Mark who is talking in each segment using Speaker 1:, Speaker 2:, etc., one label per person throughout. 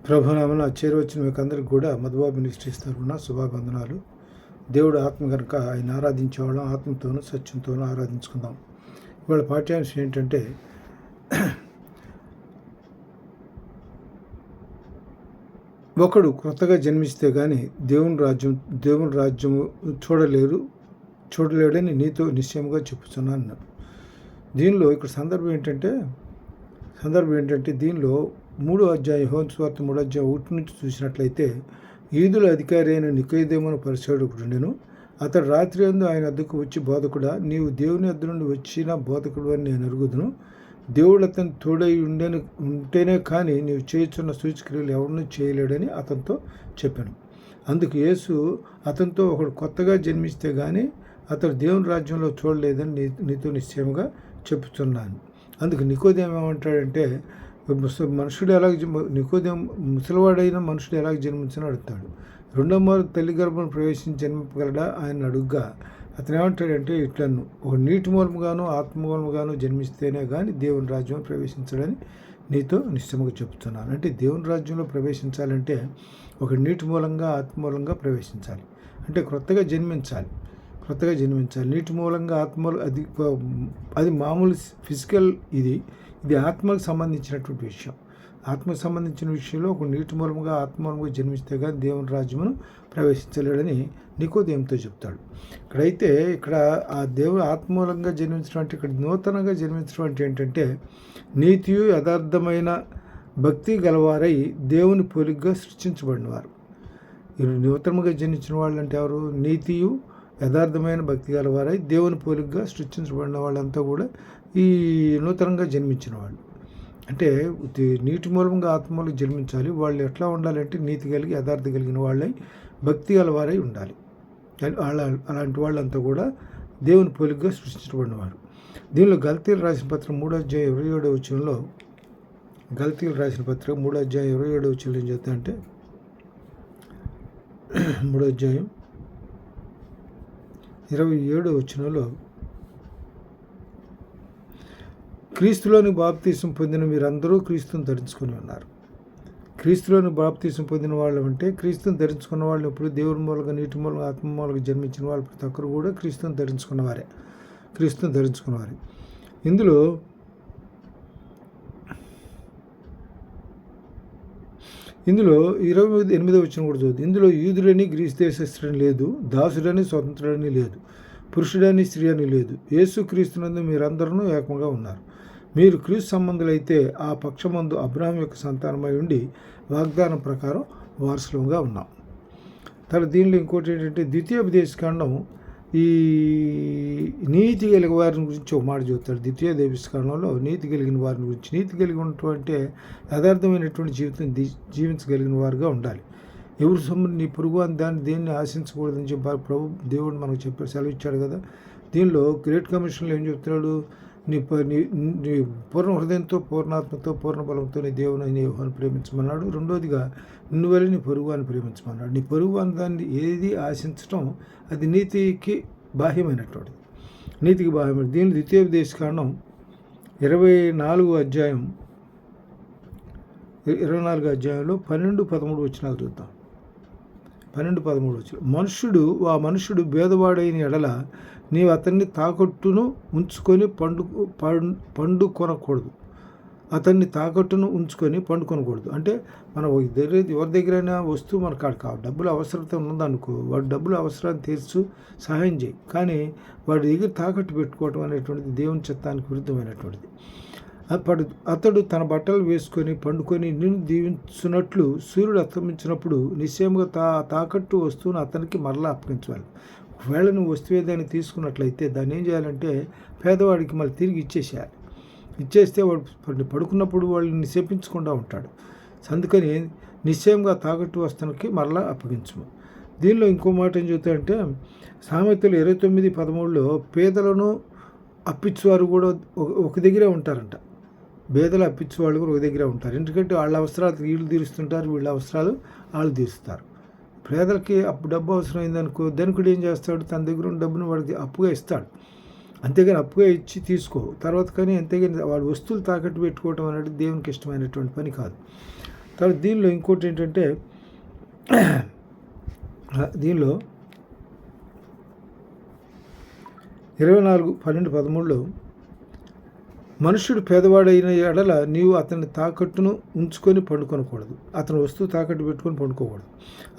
Speaker 1: ప్రభునామమున చేరువచ్చిన మీకు అందరికి కూడా మధుబాబు మినిస్ట్రీస్ తరఫున శుభాబంధనాలు. దేవుడు ఆత్మ కనుక ఆయన ఆరాధించేవాళ్ళం, ఆత్మతోనూ సత్యంతోనూ ఆరాధించుకుందాం. ఇవాళ పాఠ్యాంశం ఏంటంటే, ఒకడు కొత్తగా జన్మిస్తే కానీ దేవుని రాజ్యము చూడలేడని నీతో నిశ్చయముగా చెప్పుతున్నాను. దీనిలో ఇక్కడ సందర్భం ఏంటంటే దీనిలో 3వ అధ్యాయం యోహాను సువార్త 3వ అధ్యాయం 1 నుంచి చూసినట్లయితే, యూదుల అధికారి అయిన నికోదేమును పరిసయ్యుడుండెను. అతడు రాత్రి యందు ఆయన వద్దకు వచ్చి, బోధకుడా, నీవు దేవుని వద్ద నుండి వచ్చిన బోధకుడు అని నేను ఎరుగుదును. దేవుడు అతను తోడై ఉంటేనే కానీ నీవు చేయుచున్న సూచక్రియలు ఎవరినూ చేయలేడని అతనితో చెప్పాను. అందుకు యేసు అతనితో, ఒకడు కొత్తగా జన్మిస్తే కానీ అతడు దేవుని రాజ్యంలో చూడలేదని నీతో నిశ్చయముగా చెప్పుచున్నాను. అందుకు నికోదేము ఏమంటాడంటే, ముసలివాడైన మనుషుడు ఎలాగ జన్మించని అడుగుతాడు. రెండవ మారు తల్లి గర్భంలో ప్రవేశించి జన్మింపగలడా ఆయన అడుగ్గా అతను ఏమంటాడంటే, ఇట్లను ఒక నీటి మూలముగాను ఆత్మ మూలముగాను జన్మిస్తేనే కానీ దేవుని రాజ్యంలో ప్రవేశించడని నీతో నిశ్చయముగా చెప్తున్నాను. అంటే దేవుని రాజ్యంలో ప్రవేశించాలంటే ఒక నీటి మూలంగా ఆత్మ మూలంగా ప్రవేశించాలి. అంటే కొత్తగా జన్మించాలి. నీటి మూలంగా ఆత్మ, అది మామూలు ఫిజికల్. ఇది ఆత్మకు సంబంధించినటువంటి విషయం. ఆత్మకు సంబంధించిన విషయంలో ఒక నీటి మూలముగా ఆత్మ మూలముగా జన్మిస్తే కానీ దేవుని రాజ్యమును ప్రవేశించలేడని నికోదేముతో చెప్తాడు. ఇక్కడ ఆ దేవుని ఆత్మూలంగా జన్మించడం అంటే, ఇక్కడ నూతనంగా జన్మించడం అంటే ఏంటంటే, నీతియు యథార్థమైన భక్తి గలవారై దేవుని పోలికగా సృష్టించబడినవారు. నూతనంగా జన్మించిన వాళ్ళు అంటే ఎవరు? నీతియు యథార్థమైన భక్తి గలవారై దేవుని పోలికగా సృష్టించబడిన వాళ్ళంతా కూడా ఈ నూతనంగా జన్మించిన వాళ్ళు. అంటే నీటి మూలంగా ఆత్మూలంగా జన్మించాలి. వాళ్ళు ఎట్లా ఉండాలంటే నీతి కలిగి యథార్థ కలిగిన వాళ్ళై భక్తి గలవారై ఉండాలి. అలాంటి వాళ్ళంతా కూడా దేవుని పోలికగా సృష్టించబడినవారు. దీనిలో గల్తీయులు రాసిన పత్రిక 3వ అధ్యాయం 27వ వచనంలో, గల్తీయులు రాసిన పత్రిక 3వ అధ్యాయం 27వ వచనంలో ఏం చెప్తాయంటే, 3వ అధ్యాయం 27వ వచనంలో, క్రీస్తులోని బాప్తీసం పొందిన మీరందరూ క్రీస్తుని ధరించుకుని ఉన్నారు. క్రీస్తులోని బాప్తీసం పొందిన వాళ్ళు అంటే క్రీస్తుని ధరించుకున్న వాళ్ళు. ఇప్పుడు దేవుని మూలంగా నీటి మూలంగా ఆత్మ మూలంగా జన్మించిన వాళ్ళు ప్రతి ఒక్కరు కూడా క్రీస్తుని ధరించుకున్నవారే. ఇందులో ఇందులో 28వ వచనం కూడా చదువుతుంది. ఇందులో యూదుడని గ్రీసు దేశస్థుడని లేదు, దాసుడని స్వతంత్రుడని లేదు, పురుషుడని స్త్రీ అని లేదు, యేసు క్రీస్తునందు మీరందరూ ఏకంగా ఉన్నారు. మీరు క్రీస్తు సంబంధులైతే ఆ పక్షమందు అబ్రహాం యొక్క సంతానమై ఉండి వాగ్దానం ప్రకారం వారసులుగా ఉన్నాం. తర్వాత దీనిలో ఇంకోటి ఏంటంటే, ద్వితీయోపదేశకాండం ఈ నీతి కలిగిన వారిని గురించి ఒక మాట చెబుతాడు. ద్వితీయోపదేశకాండంలో నీతి కలిగిన వారిని గురించి, నీతి కలిగి ఉన్నటువంటి యథార్థమైనటువంటి జీవితం జీవించగలిగిన వారుగా ఉండాలి. ఎవరు సొమ్ము నీ పొరుగు అని దేన్ని ఆశించకూడదని చెప్పి ప్రభు దేవుడు మనకు చెప్పాడు, సెలవు ఇచ్చాడు కదా. దీనిలో గ్రేట్ కమిషన్లో ఏం చెప్తున్నాడు? నీ పూర్ణ హృదయంతో, పూర్ణాత్మతో, పూర్ణ బలంతో నీ దేవుని యెహోవాను ప్రేమించమన్నాడు. రెండోదిగా నిన్ను వలె నీ పొరుగు అని ప్రేమించమన్నాడు. నీ పొరుగు అని దాన్ని ఏది ఆశించడం అది నీతికి బాహ్యమైనటువంటిది. దీని ద్వితీయోపదేశకాండం 24వ అధ్యాయం 24వ అధ్యాయంలో 12-13 వచనాలు చూద్దాం. 12-13 వచనం, మనుష్యుడు భేదవాడైన ఎడల నీవు అతన్ని తాకట్టును ఉంచుకొని పండుకొనకూడదు. అంటే మనం ఎవరి దగ్గరైనా వస్తువు మనకు కావాలి, డబ్బులు అవసరత ఉన్నదనుకో, వాడు డబ్బులు అవసరాన్ని తీర్చు, సహాయం చేయి. కానీ వాడి దగ్గర తాకట్టు పెట్టుకోవడం అనేటువంటిది దేవుని చిత్తానికి విరుద్ధమైనటువంటిది. అతడు తన బట్టలు వేసుకొని పండుకొని నిన్ను దీవించున్నట్లు సూర్యుడు అస్తమించినప్పుడు నిశ్చయముగా తాకట్టు వస్తువును అతనికి మరలా అప్పగించాలి. ఒకవేళ నువ్వు వస్తువు ఏదైనా తీసుకున్నట్లయితే దాన్ని ఏం చేయాలంటే పేదవాడికి మళ్ళీ తిరిగి ఇచ్చేస్తే వాడు పడుకున్నప్పుడు వాళ్ళని శపించకుండా ఉంటాడు. అందుకని నిశ్చయంగా తాకట్టు వస్తువుకి మరలా అప్పగించము. దీనిలో ఇంకో మాట ఏం చెబుతాయంటే, సామెతలు 29:13లో పేదలను అప్పించేవారు కూడా ఒక దగ్గరే ఉంటారంట. పేదలు అప్పించేవాళ్ళు కూడా ఒక దగ్గరే ఉంటారు. ఎందుకంటే వాళ్ళ అవసరాలు వీళ్ళు తీరుస్తుంటారు, వీళ్ళ అవసరాలు వాళ్ళు తీరుస్తారు. పేదలకి డబ్బు అవసరం అయిందనుకో, ధనికుడు ఏం చేస్తాడు? తన దగ్గర ఉన్న డబ్బును వాడికి అప్పుగా ఇస్తాడు. అంతేగాని అప్పుగా ఇచ్చి తీసుకో తర్వాత. కానీ అంతేగాని వాడు వస్తువులు తాకట్టు పెట్టుకోవటం అనేది దేవునికి ఇష్టమైనటువంటి పని కాదు. తర్వాత దీనిలో ఇంకోటి ఏంటంటే దీనిలో 24:12-13లో మనుష్యుడు పేదవాడైన ఎడల నీవు అతని తాకట్టును ఉంచుకొని పండుకొనకూడదు. అతని వస్తువు తాకట్టు పెట్టుకొని పండుకోకూడదు.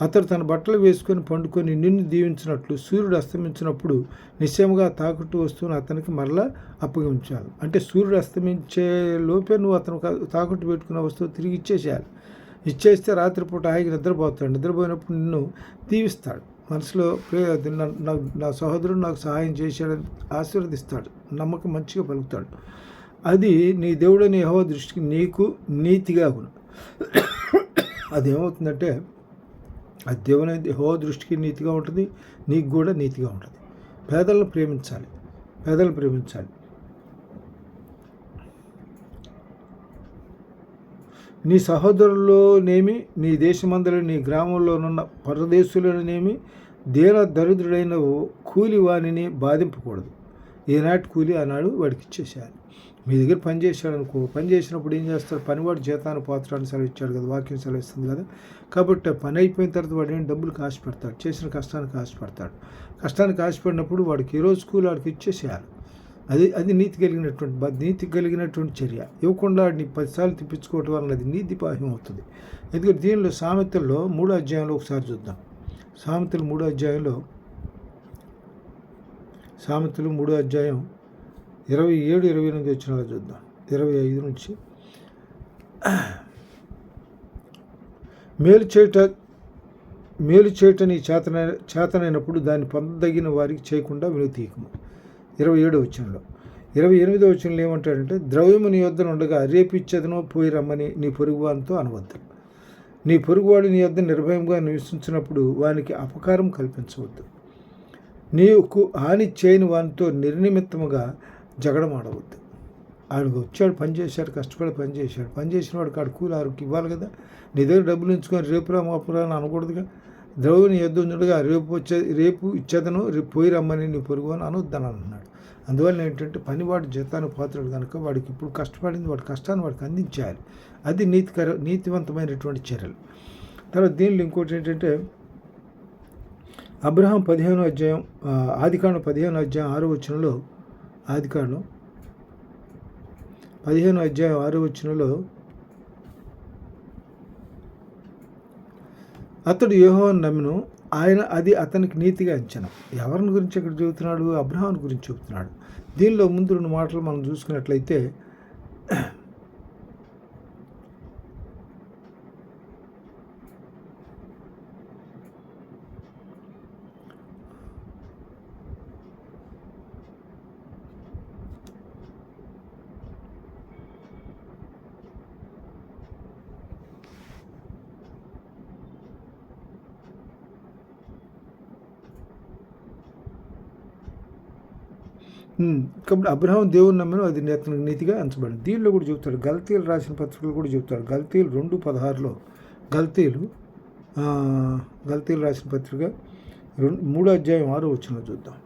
Speaker 1: అతడు తన బట్టలు వేసుకొని పండుకొని నిన్ను దీవించినట్లు సూర్యుడు అస్తమించినప్పుడు నిశ్చయముగా తాకట్టు వస్తువును అతనికి మరలా అప్పగించాలి. అంటే సూర్యుడు అస్తమించే లోపే నువ్వు అతను తాకట్టు పెట్టుకున్న వస్తువు తిరిగి ఇచ్చేసేయాలి. ఇచ్చేస్తే రాత్రిపూట హాయిగా నిద్రపోతాడు. నిద్రపోయినప్పుడు నిన్ను దీవిస్తాడు. మనసులో నా సహోదరుడు నాకు సహాయం చేశాడని ఆశీర్వదిస్తాడు. నమ్మకం మంచిగా పలుకుతాడు. అది నీ దేవుడని యెహోవా దృష్టికి నీకు నీతిగా అగును. అదేమవుతుందంటే అది దేవుని యెహోవా దృష్టికి నీతిగా ఉంటుంది, నీకు కూడా నీతిగా ఉంటుంది. పేదలను ప్రేమించాలి. నీ సహోదరులోనేమి, నీ దేశమందరి, నీ గ్రామంలోనున్న పరదేశులనేమి దీన దరిద్రుడైన కూలి వానిని బాధింపకూడదు. ఏనాటి కూలి ఆనాడు వాడికి ఇచ్చేసేయాలి. మీ దగ్గర పని చేశాడు అనుకో, పని చేసినప్పుడు ఏం చేస్తాడు? పనివాడు జీతాన్ని పోతాడని సెలవు ఇచ్చాడు కదా, వాక్యం సెలవు ఇస్తుంది కదా. కాబట్టి పని అయిపోయిన తర్వాత వాడు ఏం డబ్బులు ఆశపడతాడు, చేసిన కష్టానికి ఆశపడతాడు. కష్టానికి ఆశపడినప్పుడు వాడికి ఈ రోజు కూలి వాడికి ఇచ్చేసేయాలి. అది నీతి కలిగినటువంటి చర్య. ఇవ్వకుండా వాడిని 10 సార్లు తిప్పించుకోవటం వలన అది నీతి బాహ్యం అవుతుంది. ఎందుకంటే దీనిలో సామెతల్లో 3వ అధ్యాయంలో ఒకసారి చూద్దాం. సామెతలు 3వ అధ్యాయంలో 27-28 వచ్చినాలో చూద్దాం. 25 నుంచి మేలు చేయట నీ చేతనైనప్పుడు దాన్ని పొందదగిన వారికి చేయకుండా వినుతీయకము. 27వ వచనంలో 28వ వచనంలో ఏమంటాడంటే, ద్రవ్యము నీ వద్ద ఉండగా రేపు ఇచ్చేదనో పోయి రమ్మని నీ పొరుగువానితో అనవద్దు. నీ పొరుగువాడు నీ వద్ద నిర్భయంగా నివసించినప్పుడు వానికి అపకారం కల్పించవద్దు. నీకు హాని చేయని వానితో నిర్నిమిత్తముగా జగడమాడవద్దు. ఆడికి వచ్చాడు, పనిచేశాడు, కష్టపడి పనిచేసిన వాడికి ఆడు కూలి ఆరుకి ఇవ్వాలి కదా. నీ దగ్గర డబ్బులు ఉంచుకొని రేపురా మాపురా అని అనకూడదుగా. ద్రవ్యుని యుద్ధం ఉండగా రేపు ఇచ్చేదను, రేపు పోయి రమ్మని నీ పొరుగు అని అనొద్దని అంటున్నాడు. అందువల్ల ఏంటంటే పనివాడు జీతాన్ని పోతాడు కనుక వాడికి ఇప్పుడు కష్టపడింది వాడి కష్టాన్ని వాడికి అందించాలి. అది నీతివంతమైనటువంటి చర్యలు. తర్వాత దీనిలో ఇంకోటి ఏంటంటే అబ్రహాం 15వ అధ్యాయం ఆదికాండం 15వ అధ్యాయం 6వ వచనంలో ఆదికాండం 15వ అధ్యాయం 6వ వచనంలో అతడు యెహోవాను నమ్మెను, ఆయన అది అతనికి నీతిగా ఎంచెను. ఎవరిని గురించి ఇక్కడ చెబుతున్నాడు? అబ్రహాం గురించి చెబుతున్నాడు. దీనిలో ముందు 2 మాటలు మనం చూసుకున్నట్లయితే కాబట్టి అబ్రహాం దేవుని నమ్మను, అది అతనికి నీతిగా ఎంచబడింది. దీనిలో కూడా చెబుతాడు. గల్తీలు రాసిన పత్రికలు కూడా చెబుతాడు. గల్తీలు 2:16లో గల్తీలు రాసిన పత్రిక 3వ అధ్యాయం 6వ వచనం చూద్దాం.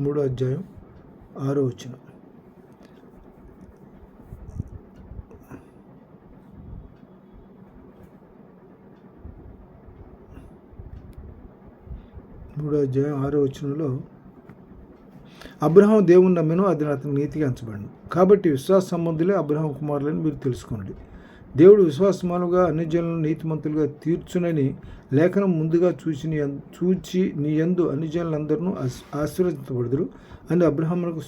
Speaker 1: 3వ అధ్యాయం 6వ వచనం. వచనంలో అబ్రహాం దేవుని నమ్మెను, అది అతనికి నీతిగా ఎంచబడింది. కాబట్టి విశ్వాస సంబంధులే అబ్రహాం కుమారులని మీరు తెలుసుకోండి. దేవుడు విశ్వాసమానుగా అన్ని జనులను నీతిమంతులుగా తీర్చునని లేఖనం ముందుగా చూచి నీ యందు అన్ని జనులందరూ ఆశీర్వదించబడుదురు అని అబ్రహామునకు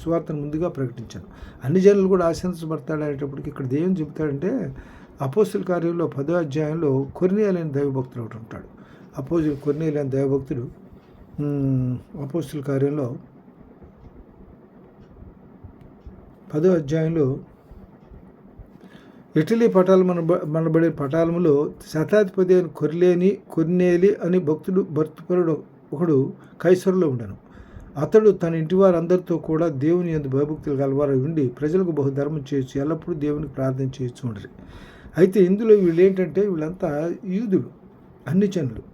Speaker 1: సువార్తను ముందుగా ప్రకటించాను. అన్ని జనులు కూడా ఆశీర్వదించబడతాడు అనేటప్పటికి ఇక్కడ ఏం చెబుతాడంటే, అపోస్తుల కార్యంలో 10వ అధ్యాయంలో కొర్నేలి అనే దైవభక్తుడు ఒకటి ఉంటాడు. కొర్నేలి అనే దైవభక్తుడు అపోస్తుల కార్యంలో 10వ అధ్యాయంలో ఇటలీ మనబడే పటాలములో శతాధిపతి అయిన కొర్నేలి అని భక్తిపరుడు ఒకడు కైసరులో ఉండను. అతడు తన ఇంటి వారందరితో కూడా దేవుని యందు భయభక్తులు గలవారు ఉండి ప్రజలకు బహుధర్మం చేయొచ్చు, ఎల్లప్పుడూ దేవునికి ప్రార్థన చేయొచ్చు ఉండరు. అయితే ఇందులో వీళ్ళంతా యూదులు, అన్ని జనులు.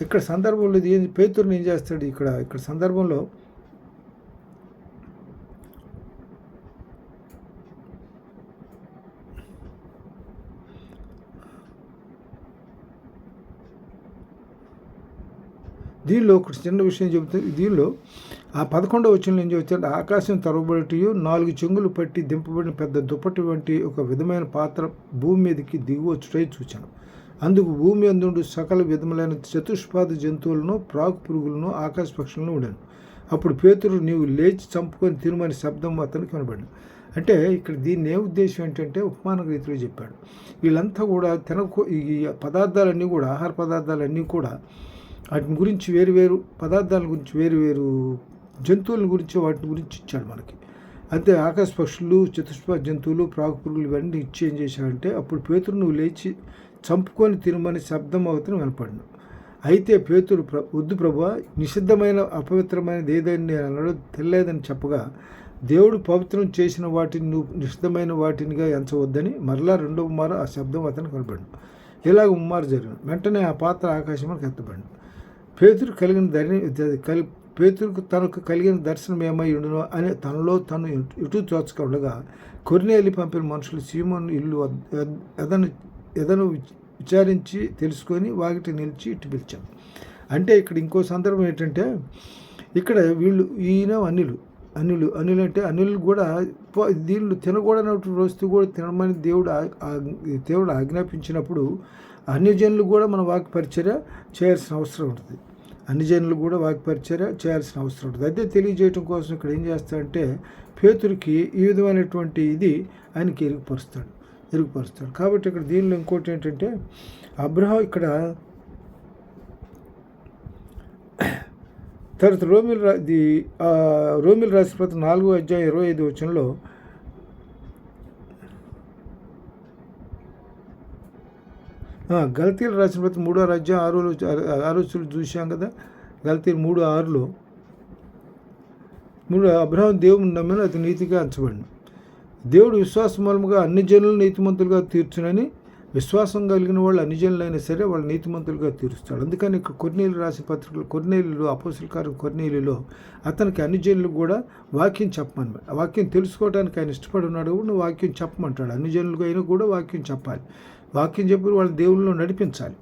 Speaker 1: ఇక్కడ సందర్భంలో పేతురుని ఏం చేస్తాడు? ఇక్కడ సందర్భంలో దీనిలో ఒక చిన్న విషయం చెబుతుంది. దీనిలో ఆ 11వ వచనంలో ఏం చెబుతాడు, ఆకాశం తరబడియు 4 చెంగులు పట్టి దింపబడిన పెద్ద దుప్పటి వంటి ఒక విధమైన పాత్ర భూమి మీదకి దిగువచ్చుటై చూచాను. అందుకు భూమి అందుండు సకల విధములైన చతుష్పాద జంతువులను, ప్రాకు పురుగులను, ఆకాశ పక్షులను ఉండను. అప్పుడు పేతురు, నీవు లేచి చంపుకొని తినుమని శబ్దం అతనికి వినబడింది. అంటే ఇక్కడ దీన్ని ఏ ఉద్దేశం ఏంటంటే ఉపమాన రీతిలో చెప్పాడు. వీళ్ళంతా కూడా ఈ పదార్థాలన్నీ కూడా, ఆహార పదార్థాలన్నీ కూడా వాటి గురించి వేరు పదార్థాల గురించి వేరు జంతువుల గురించి వాటి గురించి ఇచ్చాడు మనకి. అంతే ఆకాశ పక్షులు, చతుష్పాద జంతువులు, ప్రాకు పురుగులు ఇవన్నీ ఇచ్చి ఏం చేశాడంటే, అప్పుడు పేతురు నువ్వు లేచి చంపుకొని తినమని శబ్దం అవుతుని వినపడిను. అయితే పేతురు, వద్దు ప్రభువా, నిషిద్ధమైన అపవిత్రమైనది ఏదైనా నేను అన్నాడు తెలియదని చెప్పగా, దేవుడు పవిత్రం చేసిన వాటిని నువ్వు నిషిద్ధమైన వాటినిగా ఎంచవద్దని మరలా రెండవ మారు ఆ శబ్దం అతనికి వినపడిను. ఇలాగ ముమ్మారు జరిగిన వెంటనే ఆ పాత్ర ఆకాశంలోకి ఎత్తబడిను. పేతురుకు తనకు కలిగిన దర్శనం ఏమై ఉండునో అని తనలో తను ఇటు తోచకుండగా, కొర్నేలి పంపిన మనుషులు సీమోను ఇల్లు ఎదను విచారించి తెలుసుకొని వాకిటి నిలిచి ఇటు పిలిచాం. అంటే ఇక్కడ ఇంకో సందర్భం ఏంటంటే, ఇక్కడ వీళ్ళు ఈయన అనిలు అంటే అనిలు కూడా దీనిలో తినకూడనటువంటి వస్తువు కూడా తినమని దేవుడు ఆజ్ఞాపించినప్పుడు అన్యజనులు కూడా మన వాక్య పరిచర్య చేయాల్సిన అవసరం ఉంటుంది. అన్యజనులు కూడా వాక్య పరిచర్య చేయాల్సిన అవసరం ఉంటుంది. అయితే తెలియజేయటం కోసం ఇక్కడ ఏం చేస్తాడంటే, పేతురికి ఈ విధమైనటువంటి ఇది ఆయనకి ఎరుగుపరుస్తాడు. కాబట్టి ఇక్కడ దీనిలో ఇంకోటి ఏంటంటే, అబ్రహాం ఇక్కడ తర్వాత రోమిల్ రాసిన పత్రిక 4వ అధ్యాయం 25వ వచనంలో, గలతీయులు రాసిన పత్రిక 3వ అధ్యాయం 6 చూసాం కదా. గలతీయులు 3:6లో అబ్రహాం దేవుని నమ్మిన అతి నీతిగా ఎంచబడిన. దేవుడు విశ్వాసం మూలముగా అన్ని జనులను నీతిమంతులుగా తీర్చునని, విశ్వాసం కలిగిన వాళ్ళు అన్ని జనులైనా సరే వాళ్ళు నీతిమంతులుగా తీరుస్తాడు. అందుకని ఇక్కడ కొర్నేలు రాసిన పత్రికలు, కొర్నేలులో అపోస్తల కార్యం కొర్నేలులో అతనికి అన్ని జనులు కూడా వాక్యం చెప్పమని, ఆ వాక్యం తెలుసుకోవడానికి ఆయన ఇష్టపడి ఉన్నాడు. నువ్వు వాక్యం చెప్పమంటాడు. అన్ని జనులకు అయినా కూడా వాక్యం చెప్పాలి. వాక్యం చెప్పి వాళ్ళ దేవుళ్ళలో నడిపించాలి.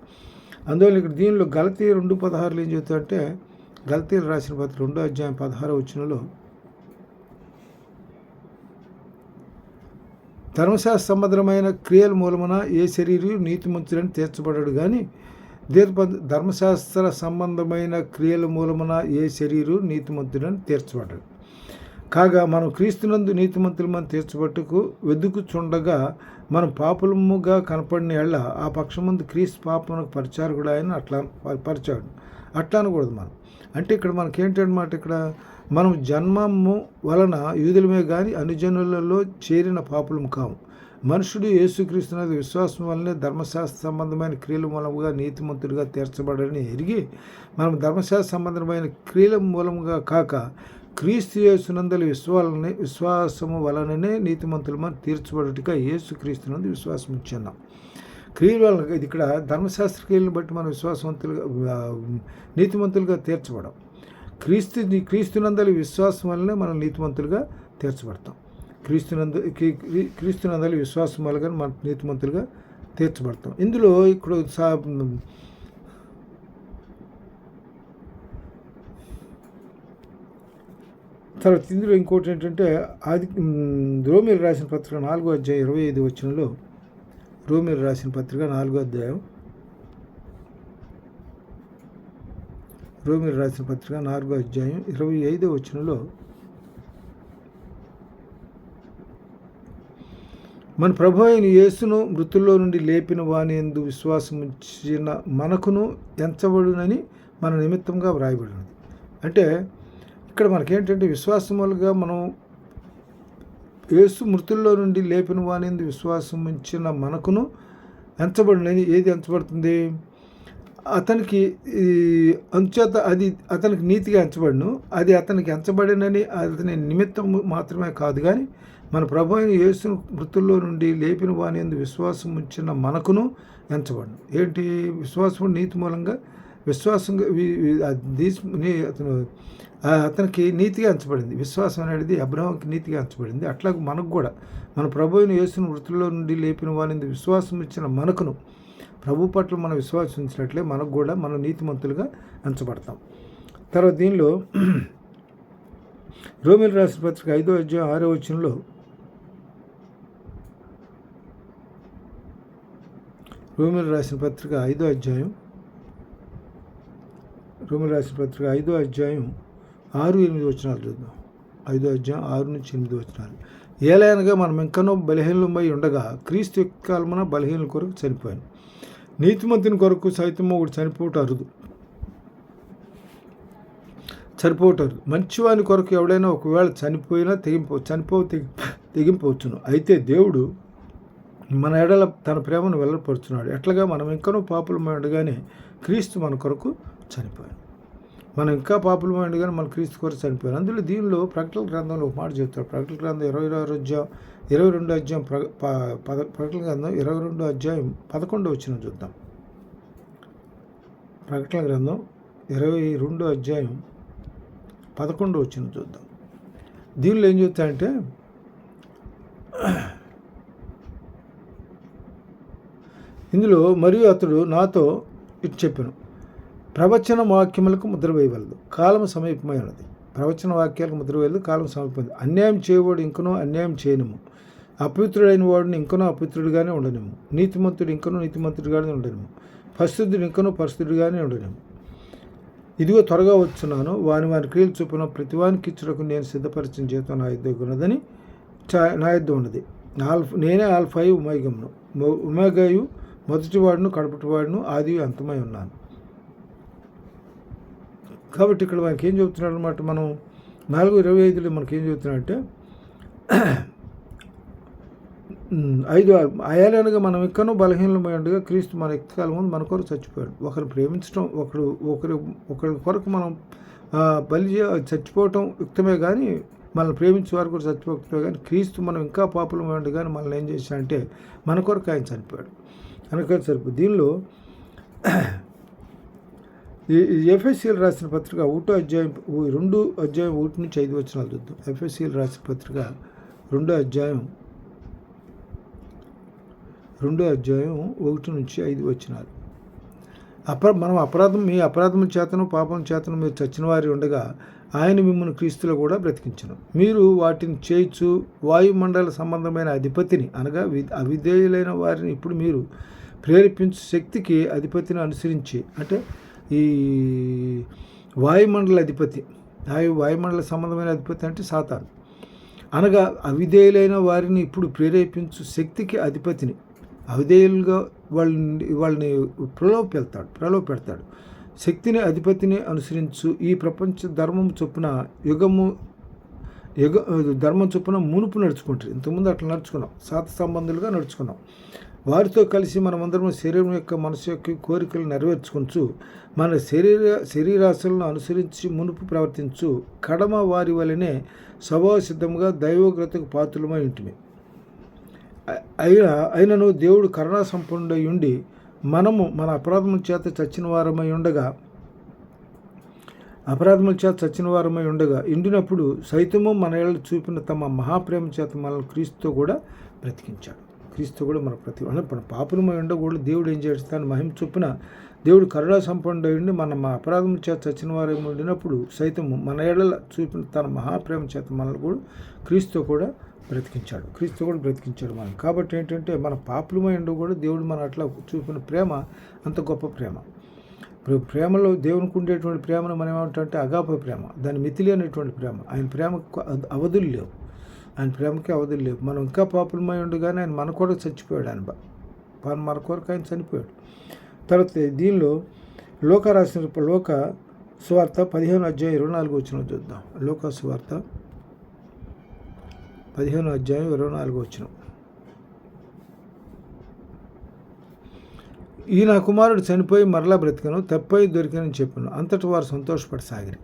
Speaker 1: అందువల్ల ఇక్కడ దీనిలో గలతీయ 2:16 ఏం చెబుతాడంటే, గలతీయులు రాసిన పత్రిక 2వ అధ్యాయం 16వ వచనంలో, ధర్మశాస్త్ర సంబంధమైన క్రియల మూలమున ఏ శరీరం నీతిమంతులని తీర్చబడ్డాడు కానీ, ధర్మశాస్త్ర సంబంధమైన క్రియల మూలమున ఏ శరీరం నీతిమంతులని తీర్చబడ్డాడు. కాగా మనం క్రీస్తునందు నీతిమంతులమని తీర్చబట్టుకు వెదుకుచుండగా మనం పాపులముగా కనపడిన ఎళ్ళ ఆ పక్షమందు క్రీస్తు పాపమునకు పరిచారకుడు ఆయన పరిచాడు. అట్లా అనకూడదు మనం. అంటే ఇక్కడ మనకేంటన్నమాట, ఇక్కడ మనం జన్మము వలన యూదులమే కానీ అన్ని జనులలో చేరిన పాపులం కాము. మనుషుడు యేసుక్రీస్తునది విశ్వాసం వల్లనే ధర్మశాస్త్ర సంబంధమైన క్రియల మూలముగా నీతిమంతుడిగా తీర్చబడని ఎరిగి, మనం ధర్మశాస్త్ర సంబంధమైన క్రియల మూలముగా కాక క్రీస్తు యేసునందలి విశ్వాసము వలననే నీతిమంతులమని తీర్చబడుటగా యేసుక్రీస్తునందు విశ్వాసం ఇచ్చున్నాం. క్రియల వలన ఇది ఇక్కడ ధర్మశాస్త్ర క్రియలను బట్టి మనం విశ్వాసవంతులుగా నీతిమంతులుగా తీర్చబడం. క్రీస్తునందలి విశ్వాసం వల్లనే మనం నీతిమంతులుగా తీర్చబడతాం. క్రీస్తునందలి విశ్వాసం వల్ల మనం నీతిమంతులుగా తీర్చబడతాం. ఇందులో ఇప్పుడు తర్వాత ఇందులో ఇంకోటి ఏంటంటే, రోమిలు రాసిన పత్రిక 4వ అధ్యాయం 25వ వచనంలో, రోమిలు రాసిన పత్రిక 4వ అధ్యాయం 25వ వచనంలో, మన ప్రభు అయిన యేసును మృతుల్లో నుండి లేపిన వాని యందు విశ్వాసం ఉంచిన మనకును ఎంచబడునని మన నిమిత్తంగా వ్రాయబడినది. అంటే ఇక్కడ మనకేంటంటే, విశ్వాసం వల్లగా మనం యేసు మృతుల్లో నుండి లేపిన వాని యందు విశ్వాసం ఉంచిన మనకును ఎంచబడినని. ఏది ఎంచబడుతుంది? అతనికి అంచేత అది అతనికి నీతిగా ఎంచబడును. అది అతనికి ఎంచబడినని అతని నిమిత్తం మాత్రమే కాదు కానీ, మన ప్రభు అయిన యేసును మృతుల్లో నుండి లేపిన వాని యందు విశ్వాసం ఉంచిన మనకును ఎంచబడును. ఏంటి? విశ్వాసం నీతి మూలంగా విశ్వాసంగా అతనికి నీతిగా ఎంచబడింది. విశ్వాసం అనేది అబ్రహాంకి నీతిగా ఎంచబడింది. అట్లాగే మనకు కూడా మన ప్రభు అయిన యేసును మృతుల్లో నుండి లేపిన వాని యందు విశ్వాసం ఇచ్చిన మనకును ప్రభు పట్ల మనం విశ్వాసం ఉంచినట్లే మనకు కూడా మనం నీతిమంతులుగా ఎంచబడతాం. తర్వాత దీనిలో రోమీయులకు రాసిన పత్రిక 5వ అధ్యాయం 6వ వచనంలో రోమీయులకు రాసిన పత్రిక 5వ అధ్యాయం 6-8 వచనాలు చూద్దాం. 5వ అధ్యాయం 6-8 వచనాలు. ఏలయనగా మనం ఇంకనూ బలహీనమై ఉండగా క్రీస్తు యొక్క కాలమున బలహీనుల కొరకు చనిపోయాను. నీతిమంతుని కొరకు సైతము ఒకటి చనిపోవటం మంచివాని కొరకు ఎవడైనా ఒకవేళ చనిపోయినా తెగింపవచ్చును. అయితే దేవుడు మన ఎడల తన ప్రేమను వెల్లడిపరుచున్నాడు. ఎట్లాగా మనం ఇంకనూ పాపులమై ఉండగానే క్రీస్తు మన కొరకు చనిపోయాను. మనం ఇంకా పాపులమై ఉండగానే మన క్రీస్తు కొరకు చనిపోయాను. అందులో దీనిలో ప్రకటన గ్రంథంలో ఒక మాట చెప్తాడు. ప్రకటన గ్రంథం 22 అధ్యాయం ప్రకటన గ్రంథం 22 అధ్యాయం 11 వచనం చూద్దాం. ప్రకటన గ్రంథం 22 అధ్యాయం 11 వచనం చూద్దాం. దీనిలో ఏం చెప్తాడంటే, ఇందులో మరియు అతడు నాతో ఇటు చెప్పాను, ప్రవచన వాక్యములకు ముద్ర వేయవలదు, కాలం సమీపమై ఉన్నది. ప్రవచన వాక్యాలకు ముద్ర వేయలేదు, కాలం సమీపమైంది. అన్యాయం చేయవాడు ఇంకనూ అన్యాయం చేయనిము, అపవిత్రుడైన వాడిని ఇంకనూ అపవిత్రుడిగానే ఉండనిము, నీతిమంతుడు ఇంకనూ నీతిమంతుడిగానే ఉండనిము, పరిశుద్ధుడు ఇంకనూ పరిశుద్ధుడిగానే ఉండనిము. ఇదిగో త్వరగా వచ్చున్నాను, వాని క్రియలు చొప్పున ప్రతివానికి ఇచ్చుటకు నేను సిద్ధపరిచిన జీవితం నా యుద్ధకు ఉన్నదని నా యుద్ధం ఉన్నది. నేనే ఆల్ఫాయు ఉమేగమును, ఉమేగాయు మొదటివాడును కడపటివాడును ఆది అంతమై ఉన్నాను. కాబట్టి ఇక్కడ మనకి ఏం చెబుతున్నాడు అనమాట, మనం 4:25లో మనకేం చెబుతున్నాడంటే 5:6 అయాలనగా మనం ఎక్కనో బలహీనమై ఉండగా క్రీస్తు మన ఎక్కకాలం ముందు మన కొరకు చచ్చిపోయాడు. ఒకరు ప్రేమించడం, ఒకరి కొరకు మనం చచ్చిపోవటం యుక్తమే కానీ, మనల్ని ప్రేమించే వారు కూడా చచ్చిపోతే కానీ, క్రీస్తు మనం ఇంకా పాపులమై ఉండగానే మనల్ని ఏం చేశాడంటే మన కొరకు ఆయన చనిపోయాడు. అనుకొని సరిపోయి దీనిలో ఎఫ్ఎస్సీలు రాసిన పత్రిక 1వ అధ్యాయం 2 అధ్యాయం 1 నుంచి 5 వచనాలు చూద్దాం. ఎఫ్ఎస్సీలు రాసిన పత్రిక 2వ అధ్యాయం 1 నుంచి 5 వచనాలు. మనం మీ అపరాధముల చేతను పాపం చేతను మీరు చచ్చిన వారి ఉండగా ఆయన మిమ్మల్ని క్రీస్తులో కూడా బ్రతికించను. మీరు వాటిని చేయించు వాయుమండల సంబంధమైన అధిపతిని అనగా అవిధేయులైన వారిని ఇప్పుడు మీరు ప్రేరేపించు శక్తికి అధిపతిని అనుసరించి, అంటే ఈ వాయుమండల అధిపతి, వాయుమండల సంబంధమైన అధిపతి అంటే సాతాను, అనగా అవిధేయులైన వారిని ఇప్పుడు ప్రేరేపించు శక్తికి అధిపతిని, అవిధేయులుగా వాళ్ళని ప్రలోభపెడతాడు. శక్తిని అధిపతిని అనుసరించు ఈ ప్రపంచ ధర్మం చొప్పున ధర్మం చొప్పున మునుపు నడుచుకుంటారు. ఇంతకుముందు అట్లా నడుచుకున్నాం, సాత సంబంధులుగా నడుచుకున్నాం. వారితో కలిసి మనమందరం శరీరం యొక్క మనసు యొక్క కోరికలు నెరవేర్చుకుంటూ మన శరీరాశలను అనుసరించి మునుపు ప్రవర్తించు కడమ వారి వలనే స్వభావ సిద్ధంగా దైవోగ్రతకు పాత్రులమై ఉంటుంది. అయినను దేవుడు కరుణా సంపన్నుడై ఉండి మనము మన అపరాధముల చేత చచ్చిన వారమై ఉండగా ఎండినప్పుడు సైతము మన ఏళ్ళ చూపిన తమ మహాప్రేమ చేత మనల్ని క్రీస్తుతో కూడా బ్రతికించాడు. క్రీస్తు కూడా మన మన పాపులమై ఉండకూడదు. దేవుడు ఏం చేస్తాను మహిమ చొప్పున దేవుడు కరుణా సంపన్నుడై ఉండి మన అపరాధముల చేత చచ్చిన వారమై ఉండినప్పుడు సైతము మన ఏళ్ళ చూపిన తన మహాప్రేమ చేత మనల్ని కూడా క్రీస్తు కూడా బ్రతికించాడు మనం. కాబట్టి ఏంటంటే మన పాపులమై ఉండ కూడా దేవుడు మన అట్లా చూపిన ప్రేమ అంత గొప్ప ప్రేమ. ప్రేమలో దేవునికి ఉండేటువంటి ప్రేమను మనం ఏమంటే అగాప ప్రేమ, దాని మితిలేనటువంటి ప్రేమ. ఆయన ప్రేమకు అవధులు లేవు, ఆయన ప్రేమకి అవధులు లేవు. మనం ఇంకా పాపులమై ఉండగానే ఆయన మన కొరకు చచ్చిపోయాడు. మన కొరకు ఆయన చనిపోయాడు. తర్వాత దీనిలో లోక సువార్త 15 అధ్యాయం 24 వచనం చూద్దాం. లోక సువార్త 15 అధ్యాయం 24 వచనం. ఈ నా కుమారుడు చనిపోయి మరలా బ్రతికను, తప్పై దొరికనని చెప్పాను. అంతటి వారు సంతోషపడసాగిరి.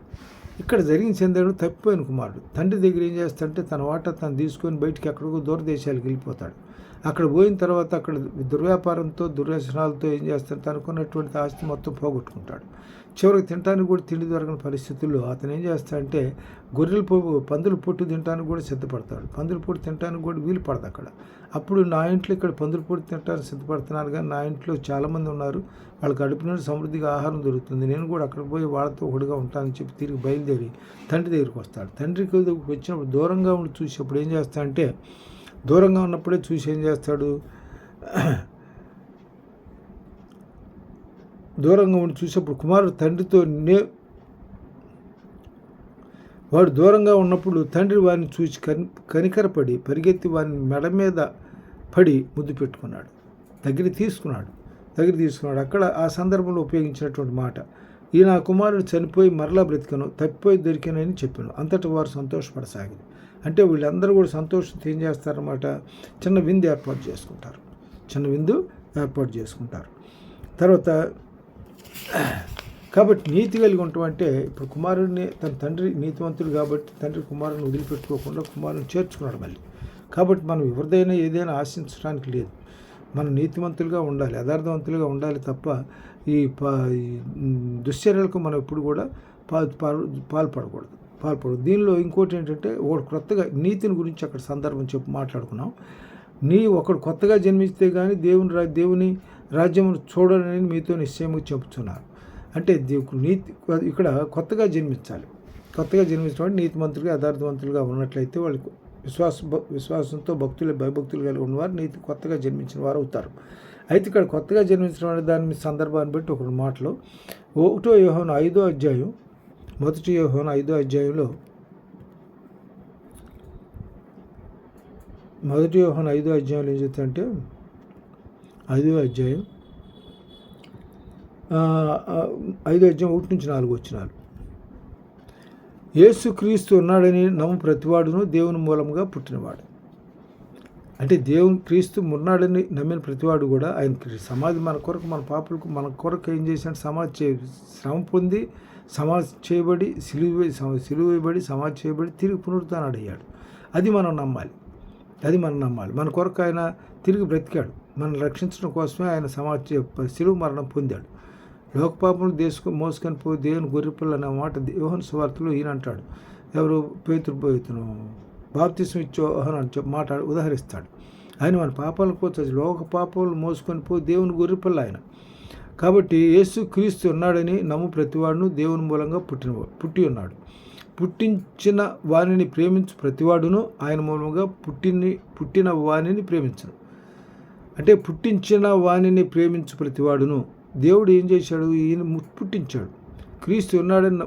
Speaker 1: ఇక్కడ జరిగింది చెందాడు తప్పిపోయిన కుమారుడు తండ్రి దగ్గర ఏం చేస్తాడంటే తన వాటా తను తీసుకొని బయటికి ఎక్కడికో దూర దేశాలకు వెళ్ళిపోతాడు. అక్కడ పోయిన తర్వాత అక్కడ దుర్వ్యాపారంతో దుర్వ్యసనాలతో ఏం చేస్తాడు, అనుకున్నటువంటి ఆస్తి మొత్తం పోగొట్టుకుంటాడు. చివరికి తినడానికి కూడా తిండి దొరకని పరిస్థితుల్లో అతను ఏం చేస్తాడంటే పందుల పొట్టు తినడానికి కూడా సిద్ధపడతాడు. పందుల పొట్టు తినడానికి కూడా వీలు పడదు అక్కడ. అప్పుడు నా ఇంట్లో ఇక్కడ పందుల పొట్టు తినడానికి సిద్ధపడుతున్నారు, కానీ నా ఇంట్లో చాలామంది ఉన్నారు, వాళ్ళకి కడుపు నుండి సమృద్ధిగా ఆహారం దొరుకుతుంది, నేను కూడా అక్కడికి పోయి వాళ్ళతో ఒకటిగా ఉంటానని చెప్పి తిరిగి బయలుదేరి తండ్రి దగ్గరికి వస్తాడు. తండ్రికి వచ్చినప్పుడు దూరంగా ఉండి చూసేప్పుడు ఏం చేస్తాడంటే, దూరంగా ఉన్నప్పుడే చూసి ఏం చేస్తాడు, దూరంగా ఉండి చూసేప్పుడు కుమారుడు తండ్రితో వాడు దూరంగా ఉన్నప్పుడు తండ్రి వారిని చూసి కనికరపడి పరిగెత్తి వారిని మెడ మీద పడి ముద్దు పెట్టుకున్నాడు, దగ్గర తీసుకున్నాడు. అక్కడ ఆ సందర్భంలో ఉపయోగించినటువంటి మాట, ఈ నా కుమారుడు చనిపోయి మరలా బ్రతికను, తప్పిపోయి దొరికానని చెప్పాను. అంతటా వారు సంతోషపడసాగింది. అంటే వీళ్ళందరూ కూడా సంతోషంతో ఏం చేస్తారన్నమాట, చిన్న విందు ఏర్పాటు చేసుకుంటారు. తర్వాత కాబట్టి నీతి కలిగి ఉండటం అంటే, ఇప్పుడు కుమారుడిని తన తండ్రి నీతివంతుడు కాబట్టి తండ్రి కుమారుని వదిలిపెట్టుకోకుండా కుమారుని చేర్చుకున్నాడు మళ్ళీ. కాబట్టి మనం ఎవరిదైనా ఏదైనా ఆశించడానికి లేదు, మనం నీతివంతులుగా ఉండాలి, యథార్థవంతులుగా ఉండాలి తప్ప ఈ దుశ్చర్యలకు మనం ఎప్పుడు కూడా పాల్పడకూడదు. దీనిలో ఇంకోటి ఏంటంటే, ఒకడు కొత్తగా నీతిని గురించి అక్కడ సందర్భం మాట్లాడుకున్నాం. ఒకడు కొత్తగా జన్మిస్తే కానీ దేవుని రాజ్యం చూడాలని మీతో నిశ్చయంగా చెబుతున్నారు. అంటే నీతి ఇక్కడ కొత్తగా జన్మించాలి. కొత్తగా జన్మించడం నీతిమంతులుగా యథార్థవంతులుగా ఉన్నట్లయితే వాళ్ళకు విశ్వాసంతో భయభక్తులు కలిగి ఉన్నవారు కొత్తగా జన్మించిన వారు అవుతారు. అయితే ఇక్కడ కొత్తగా జన్మించడం అనే దాని సందర్భాన్ని బట్టి ఒక మాటలో 1 యోహాను 5వ అధ్యాయం 1 యోహాను 5వ అధ్యాయంలో 1 యోహాను 5వ అధ్యాయంలో ఏం చెప్తారంటే 5వ అధ్యాయం 1 నుంచి 4 వచనాలు. యేసుక్రీస్తు ఉన్నాడని నమ్ము ప్రతివాడును దేవుని మూలంగా పుట్టినవాడు. అంటే క్రీస్తు ఉన్నాడని నమ్మిన ప్రతివాడు కూడా ఆయన సమాధి మన కొరకు మన పాపులకు మన కొరకు ఏం చేశాడు, శ్రమ పొంది సమాధి చేయబడి సిలువబడి సమాధి చేయబడి తిరిగి పునరుత్థానం అయ్యాడు. అది మనం నమ్మాలి. మన కొరకు ఆయన తిరిగి బ్రతికాడు. మనల్ని రక్షించడం కోసమే ఆయన సిలువ మరణం పొందాడు. లోకపాపం మోసుకొని పోయి దేవుని గొర్రెపిల్ల అనే మాట యోహాను సువార్తలో ఈయన అంటాడు. ఎవరు పేతురు బాప్తిసం ఇచ్చే యోహాను అని ఉదాహరిస్తాడు. ఆయన మన పాపాల కోసం లోక పాపాలు మోసుకొని పోయి దేవుని గొర్రెపిల్ల ఆయన. కాబట్టి యేసు క్రీస్తు ఉన్నాడని నమ్ము ప్రతివాడును దేవుని మూలంగా పుట్టి ఉన్నాడు. పుట్టించిన వాణిని ప్రేమించు ప్రతివాడును ఆయన మూలంగా పుట్టిన వాణిని ప్రేమించను. అంటే పుట్టించిన వాణిని ప్రేమించు ప్రతివాడును దేవుడు ఏం చేశాడు, ఈయన పుట్టించాడు. క్రీస్తు ఉన్నాడని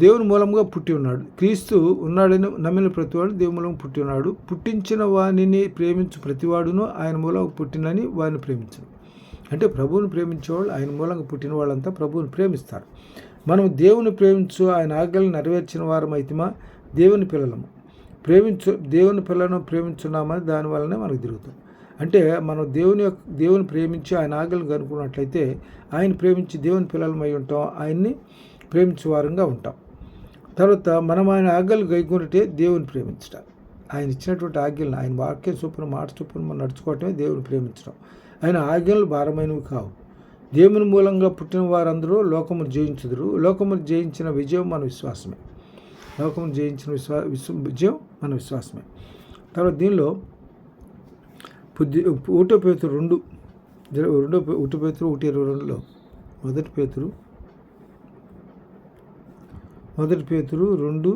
Speaker 1: దేవుని మూలంగా పుట్టి ఉన్నాడు. క్రీస్తు ఉన్నాడని నమ్మిన ప్రతివాడు దేవుని మూలంగా పుట్టి ఉన్నాడు. పుట్టించిన వాణిని ప్రేమించు ప్రతివాడును ఆయన మూలంగా పుట్టినని వారిని ప్రేమించను. అంటే ప్రభువుని ప్రేమించేవాళ్ళు, ఆయన మూలంగా పుట్టిన వాళ్ళంతా ప్రభువుని ప్రేమిస్తారు. మనం దేవుని ప్రేమించు ఆయన ఆజ్ఞలను నెరవేర్చిన వారమైతిమా దేవుని పిల్లలము. దేవుని పిల్లలను ప్రేమించున్నామని దాని వల్లనే మనకు తిరుగుతాం. అంటే మనం దేవుని ప్రేమించి ఆయన ఆజ్ఞలను కనుక్కున్నట్లయితే ఆయన ప్రేమించి దేవుని పిల్లలమై ఉంటాం, ఆయన్ని ప్రేమించే వారంగా ఉంటాం. తర్వాత మనం ఆయన ఆజ్ఞలు గైకొనటే దేవుని ప్రేమించడం. ఆయన ఇచ్చినటువంటి ఆజ్ఞలను ఆయన వాక్య చొప్పున మాట చొప్పున మనం నడుచుకోవటమే దేవుని ప్రేమించడం. ఆయన ఆజ్ఞలు భారమైనవి కావు. దేవుని మూలంగా పుట్టిన వారందరూ లోకమును జయించుదురు. లోకమును జయించిన విజయం మన విశ్వాసమే. లోకమును జయించిన విజయం మన విశ్వాసమే. తర్వాత దీనిలో 1 పేతురు 1:22లో 1 పేతురు 2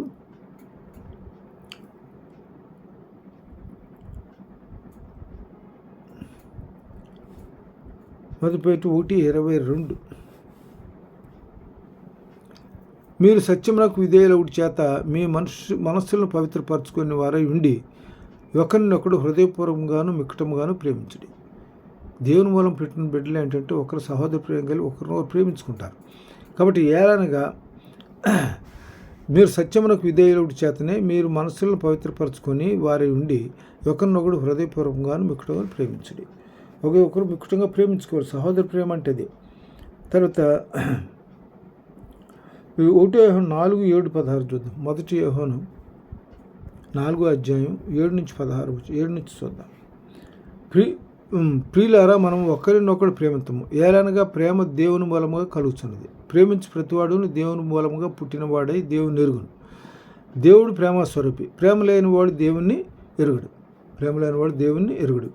Speaker 1: 1:22 మీరు సత్యమునకు విధేయులవుడి చేత మీ మనస్సులను పవిత్రపరచుకునే వారై ఉండి ఒకరినొకడు హృదయపూర్వకంగాను మిక్కుటముగాను ప్రేమించుడి. దేవుని మూలం పెట్టిన బిడ్డలు ఏంటంటే ఒకరు సహోదర ప్రేమ కలిగి ఒకరినొకరు ప్రేమించుకుంటారు. కాబట్టి ఏలనగా మీరు సత్యమునకు విధేయులవుడి చేతనే మీరు మనస్సులను పవిత్రపరచుకొని వారి ఉండి ఒకరినొకడు హృదయపూర్వకంగాను మిక్కుటముగాను ప్రేమించుడి. ఒకరు మిక్కుటంగా ప్రేమించుకోరు. సహోదర ప్రేమ అంటే అది. తర్వాత 1 యోహాను 4:7-16 చూద్దాం. 1 యోహాను 4వ అధ్యాయం 7 నుంచి చూద్దాం. ప్రియులారా, మనం ఒకరినొకడు ప్రేమితము. ఏలనగా ప్రేమ దేవుని మూలముగా కలుగుతున్నది. ప్రేమించి ప్రతివాడును దేవుని మూలముగా పుట్టినవాడై దేవుని ఎరుగును. దేవుడు ప్రేమ స్వరూపి. ప్రేమ లేనివాడు దేవుణ్ణి ఎరుగుడు.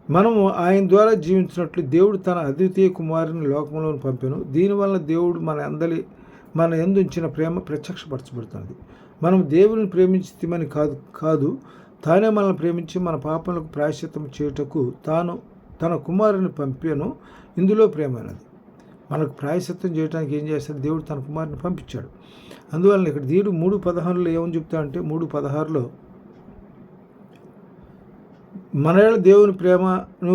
Speaker 1: మనము ఆయన ద్వారా జీవించినట్లు దేవుడు తన అద్వితీయ కుమారుని లోకంలో పంపెను. దీనివల్ల దేవుడు మన యందుంచిన ప్రేమ ప్రత్యక్షపరచబడుతున్నది. మనం దేవుని ప్రేమించిమని కాదు తానే మనల్ని ప్రేమించి మన పాపములకు ప్రాయశ్చిత్తం చేయుటకు తన కుమారుని పంపాను. ఇందులో ప్రేమైనది. మనకు ప్రాయశ్చిత్తం చేయడానికి ఏం చేస్తాడు? దేవుడు తన కుమారుని పంపించాడు. అందువలన ఇక్కడ దేవుడు 3:16 ఏమని చెప్తా అంటే 3:16 మన దేవుని ప్రేమను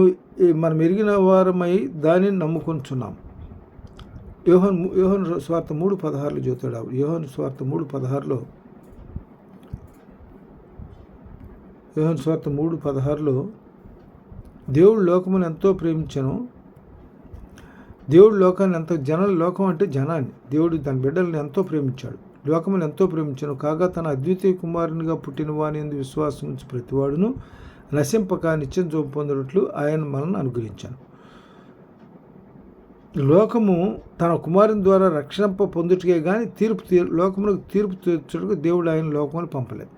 Speaker 1: మనం ఎరిగిన వారమై దానిని నమ్ముకొంచున్నాం. యోహాను స్వార్థ 3:16 చూస్తాడు. యోహాను స్వార్థ 3:16 దేవుడు లోకమును ఎంతో ప్రేమించను. దేవుడు లోకాన్ని ఎంతో లోకం అంటే జనాన్ని దేవుడు తన బిడ్డలను ఎంతో ప్రేమించాడు. లోకమును ఎంతో ప్రేమించను కాగా తన అద్వితీయ కుమారునిగా పుట్టిన వాని యందు విశ్వాసం ఉంచి ప్రతివాడును నశింపక నిత్యం జీవం పొందినట్లు ఆయన మనల్ని అనుగ్రహించాను. లోకము తన కుమారుని ద్వారా రక్షణ పొందుటకే కానీ లోకములకు తీర్పు తీర్చుటకు దేవుడు ఆయన లోకమును పంపలేదు.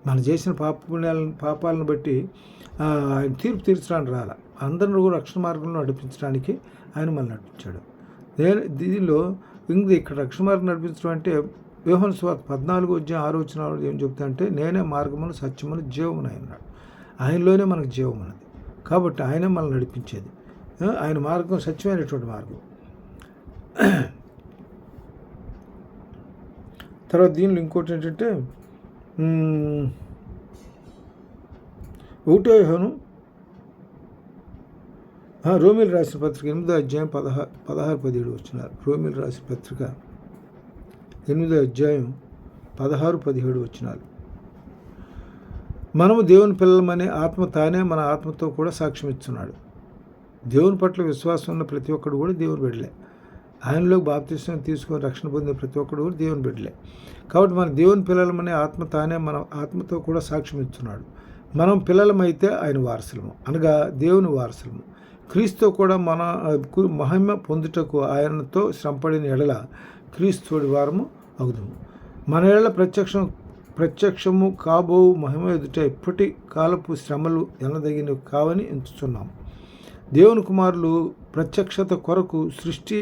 Speaker 1: మనం చేసిన పాపాలను బట్టి ఆయన తీర్పు తీర్చడానికి రాల. అందరిని కూడా రక్షణ మార్గంలో నడిపించడానికి ఆయన మనల్ని నడిపించాడు. దీనిలో ఇక్కడ రక్షణ మార్గం నడిపించడం అంటే యోహాను సువార్త 14:6 ఏం చెప్తా అంటే నేనే మార్గమును సత్యమును జీవమును అన్నాడు. ఆయనలోనే మనకు జీవం ఉన్నది కాబట్టి ఆయనే మనల్ని నడిపించేది. ఆయన మార్గం సత్యమైనటువంటి మార్గం. తర్వాత దీనిలో ఇంకోటి ఏంటంటే 1 యోహాను రోమిలు రాసిన పత్రిక 8వ అధ్యాయం 16-17 వచ్చినారు. రోమిలు రాసిన పత్రిక 8వ అధ్యాయం 16-17 వచ్చినారు. మనము దేవుని పిల్లలమనే ఆత్మ తానే మన ఆత్మతో కూడా సాక్ష్యం ఇస్తున్నాడు. దేవుని పట్ల విశ్వాసం ఉన్న ప్రతి ఒక్కడు కూడా దేవుని బిడ్డలే. ఆయనలో బాప్తిస్మం తీసుకొని రక్షణ పొందిన ప్రతి ఒక్కడు కూడా దేవుని బిడ్డలే. కాబట్టి మన దేవుని పిల్లలమనే ఆత్మ తానే మన ఆత్మతో కూడా సాక్ష్యం ఇస్తున్నాడు. మనం పిల్లలమైతే ఆయన వారసులము, అనగా దేవుని వారసులము. క్రీస్తుతో కూడా మన మహిమ పొందుటకు ఆయనతో శ్రమపడిన ఎడల క్రీస్తుడి వారము అవుదుము. మన ఎడల ప్రత్యక్షము కాబో మహిమ ఎదుట ఇప్పటి కాలపు శ్రమలు ఎనదగినవి కావని ఎంచుతున్నాం. దేవుని కుమారులు ప్రత్యక్షత కొరకు సృష్టి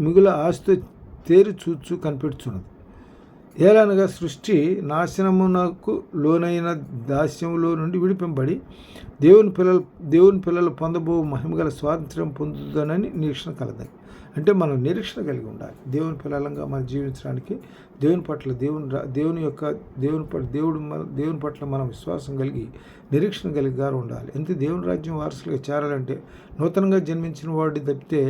Speaker 1: మిగుల ఆస్తి తేరి చూచు కనిపెడుతున్నది. ఏలనగా సృష్టి నాశనమునకు లోనైన దాస్యములో నుండి విడిపింపబడి దేవుని పిల్లలు పొందబో మహిమగల స్వాతంత్ర్యం పొందుతుందని నిరీక్షణ కలదని. అంటే మనం నిరీక్షణ కలిగి ఉండాలి. దేవుని పిల్లలంగా మనం జీవించడానికి దేవుని పట్ల దేవుని పట్ల మనం విశ్వాసం కలిగి నిరీక్షణ కలిగి ఉండాలి. ఎంత దేవుని రాజ్యం వారసులుగా చేరాలంటే నూతనంగా జన్మించిన వాడిని తప్పితే